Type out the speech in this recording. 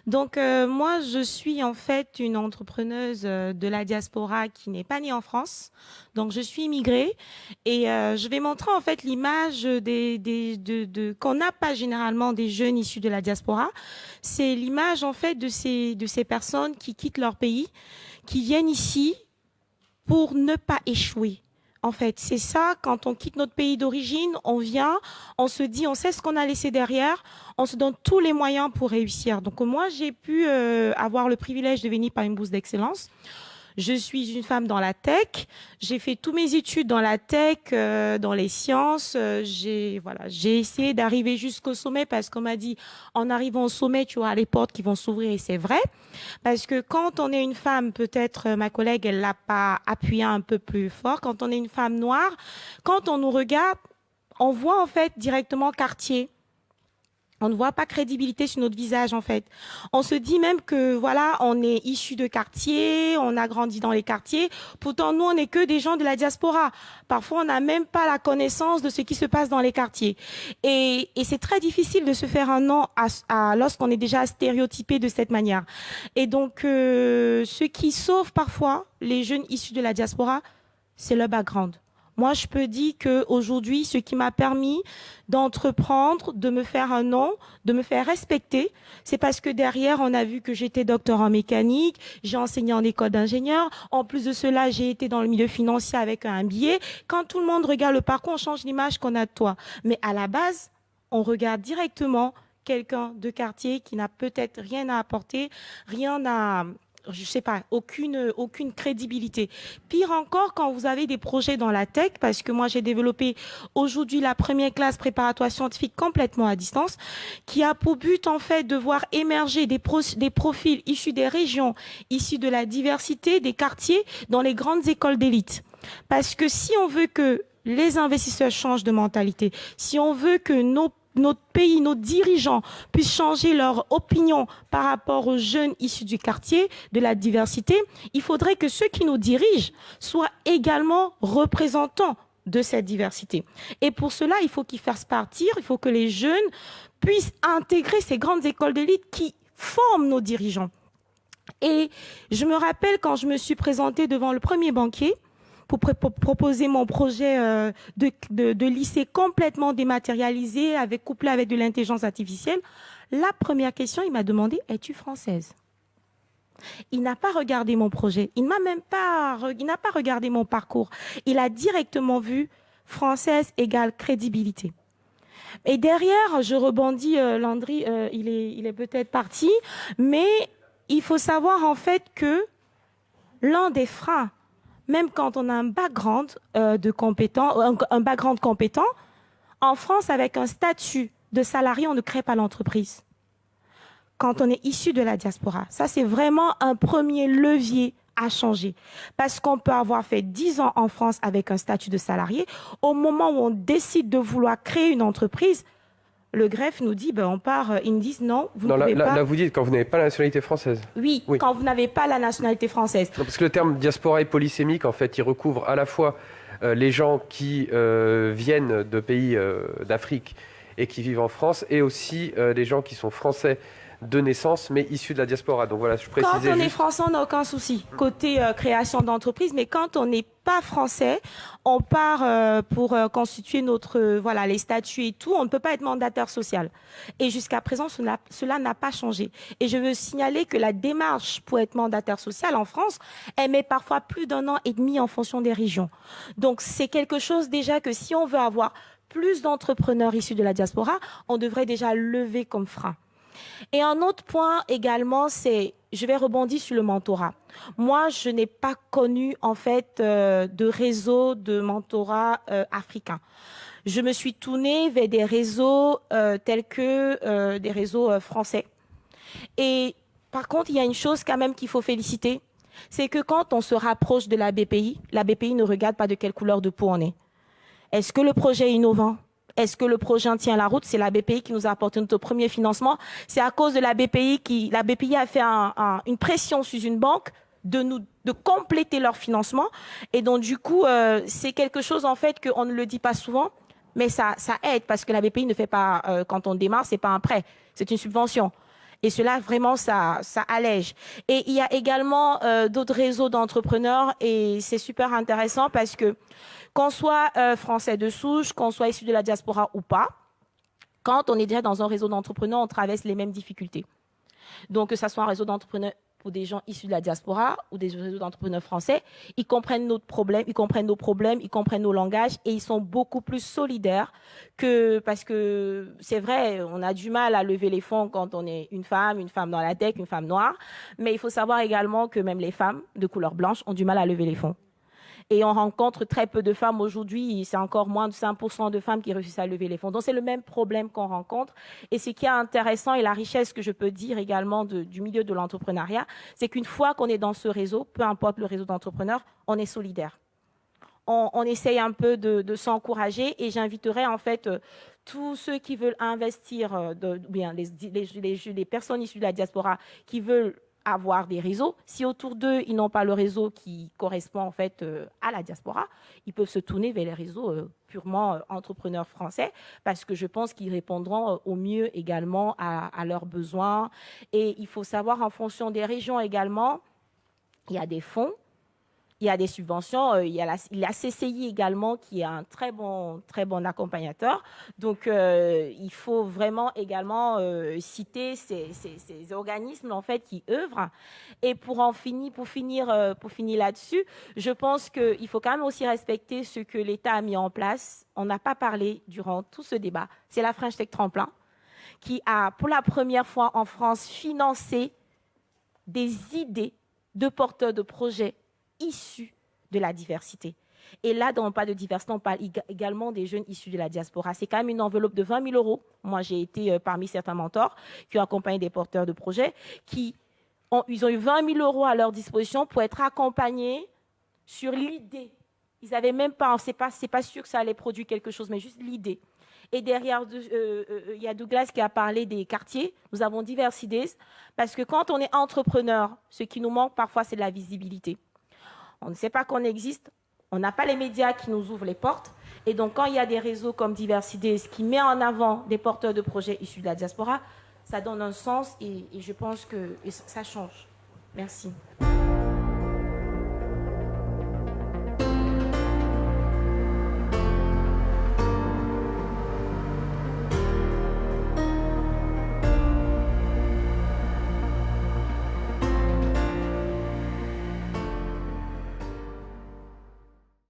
Donc, moi, je suis en fait une entrepreneuse de la diaspora qui n'est pas née en France. Donc, je suis immigrée et je vais montrer en fait l'image qu'on n'a pas généralement des jeunes issus de la diaspora. C'est l'image en fait de ces personnes qui quittent leur pays, qui viennent ici pour ne pas échouer. En fait, c'est ça, quand on quitte notre pays d'origine, on vient, on se dit, on sait ce qu'on a laissé derrière, on se donne tous les moyens pour réussir. Donc moi, j'ai pu avoir le privilège de venir par une bourse d'excellence. Je suis une femme dans la tech. J'ai fait tous mes études dans la tech, dans les sciences. J'ai essayé d'arriver jusqu'au sommet parce qu'on m'a dit, en arrivant au sommet, tu auras les portes qui vont s'ouvrir et c'est vrai. Parce que quand on est une femme, peut-être ma collègue, elle l'a pas appuyé un peu plus fort. Quand on est une femme noire, quand on nous regarde, on voit en fait directement quartier. On ne voit pas crédibilité sur notre visage, en fait. On se dit même que, voilà, on est issu de quartiers, on a grandi dans les quartiers. Pourtant, nous, on n'est que des gens de la diaspora. Parfois, on n'a même pas la connaissance de ce qui se passe dans les quartiers. Et c'est très difficile de se faire un nom lorsqu'on est déjà stéréotypé de cette manière. Et donc, ce qui sauve parfois les jeunes issus de la diaspora, c'est le background. Moi, je peux dire que aujourd'hui, ce qui m'a permis d'entreprendre, de me faire un nom, de me faire respecter, c'est parce que derrière, on a vu que j'étais docteur en mécanique, j'ai enseigné en école d'ingénieur. En plus de cela, j'ai été dans le milieu financier avec un MBA. Quand tout le monde regarde le parcours, on change l'image qu'on a de toi. Mais à la base, on regarde directement quelqu'un de quartier qui n'a peut-être rien à apporter, rien à je sais pas, aucune crédibilité. Pire encore, quand vous avez des projets dans la tech, parce que moi j'ai développé aujourd'hui la première classe préparatoire scientifique complètement à distance, qui a pour but en fait de voir émerger des profils issus des régions, issus de la diversité des quartiers dans les grandes écoles d'élite. Parce que si on veut que les investisseurs changent de mentalité, si on veut que notre pays, nos dirigeants puissent changer leur opinion par rapport aux jeunes issus du quartier, de la diversité, il faudrait que ceux qui nous dirigent soient également représentants de cette diversité. Et pour cela, il faut qu'ils fassent partir, il faut que les jeunes puissent intégrer ces grandes écoles d'élite qui forment nos dirigeants. Et je me rappelle quand je me suis présentée devant le premier banquier, pour proposer mon projet de lycée complètement dématérialisé, couplé avec de l'intelligence artificielle. La première question, il m'a demandé, es-tu française? Il n'a pas regardé mon projet, il n'a pas regardé mon parcours. Il a directement vu française égale crédibilité. Et derrière, je rebondis, Landry, il est peut-être parti, mais il faut savoir en fait que l'un des freins, même quand on a un background de compétent, un background compétent, en France, avec un statut de salarié, on ne crée pas l'entreprise. Quand on est issu de la diaspora, ça c'est vraiment un premier levier à changer. Parce qu'on peut avoir fait 10 ans en France avec un statut de salarié. Au moment où on décide de vouloir créer une entreprise, le greffe nous dit, ben on part, ils nous disent non, vous ne pouvez pas. Là, vous dites quand vous n'avez pas la nationalité française. Oui, quand vous n'avez pas la nationalité française. Non, parce que le terme diaspora est polysémique, en fait, il recouvre à la fois les gens qui viennent de pays d'Afrique et qui vivent en France, et aussi les gens qui sont français de naissance, mais issus de la diaspora. Donc voilà, je précisais Quand on est français, on n'a aucun souci côté création d'entreprise, mais quand on n'est pas français, on part pour constituer notre les statuts et tout. On ne peut pas être mandataire social. Et jusqu'à présent, cela n'a pas changé. Et je veux signaler que la démarche pour être mandataire social en France, elle met parfois plus d'un an et demi en fonction des régions. Donc c'est quelque chose déjà que si on veut avoir plus d'entrepreneurs issus de la diaspora, on devrait déjà lever comme frein. Et un autre point également, c'est, je vais rebondir sur le mentorat. Moi, je n'ai pas connu en fait de réseau de mentorat africain. Je me suis tournée vers des réseaux tels que des réseaux français. Et par contre, il y a une chose quand même qu'il faut féliciter, c'est que quand on se rapproche de la BPI ne regarde pas de quelle couleur de peau on est. Est-ce que le projet est innovant? Est-ce que le projet tient la route? C'est la BPI qui nous a apporté notre premier financement. C'est à cause de la BPI a fait une pression sur une banque de compléter leur financement. Et donc, du coup, c'est quelque chose, en fait, qu'on ne le dit pas souvent, mais ça aide parce que la BPI ne fait pas, quand on démarre, c'est pas un prêt, c'est une subvention. Et cela, vraiment, ça allège. Et il y a également d'autres réseaux d'entrepreneurs et c'est super intéressant parce que qu'on soit français de souche, qu'on soit issu de la diaspora ou pas, quand on est déjà dans un réseau d'entrepreneurs, on traverse les mêmes difficultés. Donc, que ce soit un réseau d'entrepreneurs pour des gens issus de la diaspora ou des réseaux d'entrepreneurs français, ils comprennent notre problème, ils comprennent nos problèmes, ils comprennent nos langages et ils sont beaucoup plus solidaires que, parce que c'est vrai, on a du mal à lever les fonds quand on est une femme dans la tech, une femme noire, mais il faut savoir également que même les femmes de couleur blanche ont du mal à lever les fonds. Et on rencontre très peu de femmes aujourd'hui, c'est encore moins de 5% de femmes qui réussissent à lever les fonds. Donc c'est le même problème qu'on rencontre. Et ce qui est intéressant et la richesse que je peux dire également du milieu de l'entrepreneuriat, c'est qu'une fois qu'on est dans ce réseau, peu importe le réseau d'entrepreneurs, on est solidaire. On essaye un peu de s'encourager et j'inviterai en fait tous ceux qui veulent investir, bien les personnes issues de la diaspora qui veulent avoir des réseaux. Si autour d'eux, ils n'ont pas le réseau qui correspond en fait à la diaspora, ils peuvent se tourner vers les réseaux purement entrepreneurs français parce que je pense qu'ils répondront au mieux également à leurs besoins. Et il faut savoir en fonction des régions également, il y a des fonds. Il y a des subventions, il y a la CCI également qui est un très bon accompagnateur. Donc, il faut vraiment également citer ces organismes en fait qui œuvrent. Et pour finir là-dessus, je pense qu'il faut quand même aussi respecter ce que l'État a mis en place. On n'a pas parlé durant tout ce débat. C'est la French Tech Tremplin qui a, pour la première fois en France, financé des idées de porteurs de projets issus de la diversité. Et là, dans le pas de diversité, on parle également des jeunes issus de la diaspora. C'est quand même une enveloppe de 20 000 €. Moi, j'ai été parmi certains mentors qui ont accompagné des porteurs de projets ils ont eu 20 000 € à leur disposition pour être accompagnés sur l'idée. Ils n'avaient même pas, c'est pas sûr que ça allait produire quelque chose, mais juste l'idée. Et derrière, il y a Douglas qui a parlé des quartiers. Nous avons diverses idées parce que quand on est entrepreneur, ce qui nous manque parfois, c'est de la visibilité. On ne sait pas qu'on existe, on n'a pas les médias qui nous ouvrent les portes. Et donc, quand il y a des réseaux comme Diversides qui met en avant des porteurs de projets issus de la diaspora, ça donne un sens et je pense que ça change. Merci.